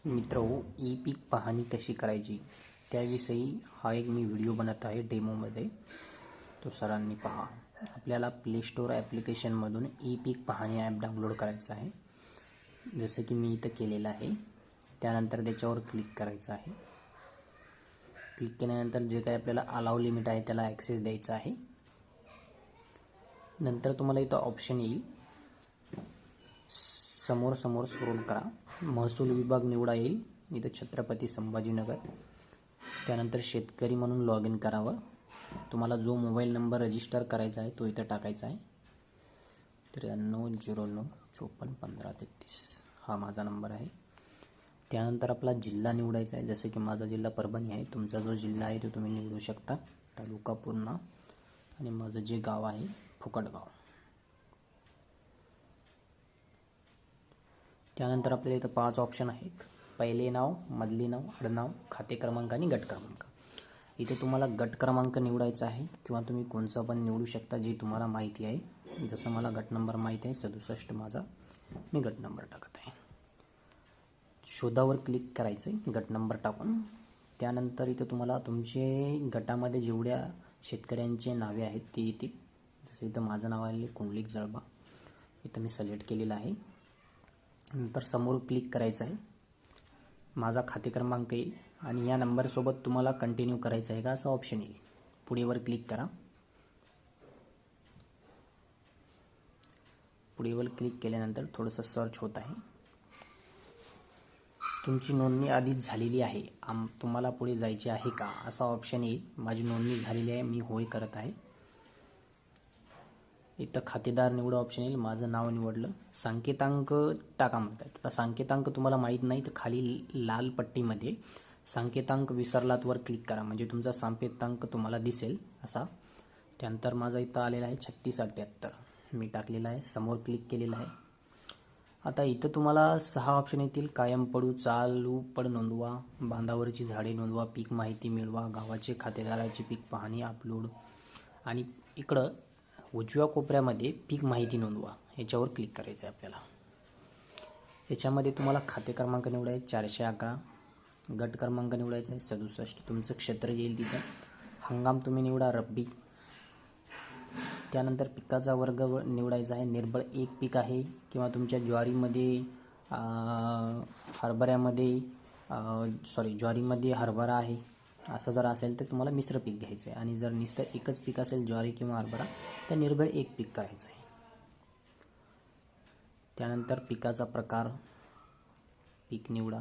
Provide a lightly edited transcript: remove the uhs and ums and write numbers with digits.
मित्रहो, ई पीक पाहणी कशी करायची त्याविषयी हा एक मी व्हिडिओ बनत आहे डेमोमध्ये. तो सरांनी पहा. आपल्याला प्ले स्टोअर ॲप्लिकेशनमधून ई पीक पाहणी ॲप डाउनलोड करायचं आहे. जसं की मी इथं केलेलं आहे. त्यानंतर त्याच्यावर क्लिक करायचं आहे. क्लिक केल्यानंतर जे काही आपल्याला अलाव लिमिट आहे त्याला ॲक्सेस द्यायचा आहे. नंतर तुम्हाला इथं ऑप्शन येईल, समोर स्क्रोल करा, महसूल विभाग निवडा येईल. इथं छत्रपती संभाजीनगर. त्यानंतर शेतकरी म्हणून लॉग इन करावं. तुम्हाला जो मोबाईल नंबर रजिस्टर करायचा आहे तो इथं टाकायचा आहे. 9309541533 हा माझा नंबर आहे. त्यानंतर आपला जिल्हा निवडायचा आहे. जसं की माझा जिल्हा परभणी आहे. तुमचा जो जिल्हा आहे तो तुम्ही निवडू शकता. तालुका पूर्णा आणि माझं जे गाव आहे फुकटगाव. त्यानंतर आपल्याला इथं 5 ऑप्शन आहेत. पहिले नाव, मधली नाव, आडनाव, खाते क्रमांक आणि गट क्रमांक. इथे तुम्हाला गट क्रमांक निवडायचा आहे किंवा तुम्ही कोणचा पण निवडू शकता जे तुम्हाला माहिती आहे. जसं मला गट नंबर माहिती आहे 67 माझा, मी गट नंबर टाकत आहे. शोधावर क्लिक करायचं आहे गट नंबर टाकून. त्यानंतर इथं तुम्हाला तुमचे गटामध्ये जेवढ्या शेतकऱ्यांचे नावे आहेत ते येतील. जसं इथं माझं नाव आहे कुंडलिक जळबा, इथं मी सिलेक्ट केलेलं आहे. नंतर समोर क्लिक करायचं आहे. माझा खाते क्रमांक येईल आणि या नंबरसोबत तुम्हाला कंटिन्यू करायचं आहे का असं ऑप्शन येईल. पुढेवर क्लिक करा. पुढेवर क्लिक केल्यानंतर थोडंसं सर्च होत आहे. तुमची नोंदणी आधीच झालेली आहे, तुम्हाला पुढे जायचे आहे का असा ऑप्शन येईल. माझी नोंदणी झालेली आहे, मी होय करत आहे. इथं खातेदार निवडा ऑप्शन येईल. माझं नाव निवडलं. सांकेतांक टाका म्हणतात. आता सांकेतांक तुम्हाला माहीत नाही तर खाली लाल पट्टीमध्ये सांकेतांक विसरलात वर क्लिक करा, म्हणजे तुमचा सांकेतांक तुम्हाला दिसेल असा. त्यानंतर माझा इथं आलेला आहे 3678, मी टाकलेला आहे. समोर क्लिक केलेलं आहे. आता इथं तुम्हाला 6 ऑप्शन येतील. कायम पडू, चालू पड नोंदवा, बांधावरची झाडे नोंदवा, पीक माहिती मिळवा, गावाचे खातेदाराची पीक पाहणी अपलोड, आणि इकडं उजव्या कोपऱ्यामध्ये पीक माहिती नोंदवा याच्यावर क्लिक करायचं आहे आपल्याला. याच्यामध्ये तुम्हाला खाते क्रमांक निवडायचे 411, गट क्रमांक निवडायचा आहे 67, तुमचं क्षेत्र येईल तिथं. हंगाम तुम्ही निवडा रब्बी. त्यानंतर पिकाचा वर्ग निवडायचा आहे. निर्बळ एक पीक आहे किंवा तुमच्या ज्वारीमध्ये ज्वारीमध्ये हरभरा आहे असं जर असेल तर तुम्हाला मिश्र पीक घ्यायचं आहे. आणि जर नुसतं एकच पीक असेल ज्वारी किंवा हरभरा तर निर्बळ एक पीक करायचं आहे. त्यानंतर पिकाचा प्रकार, पीक निवडा.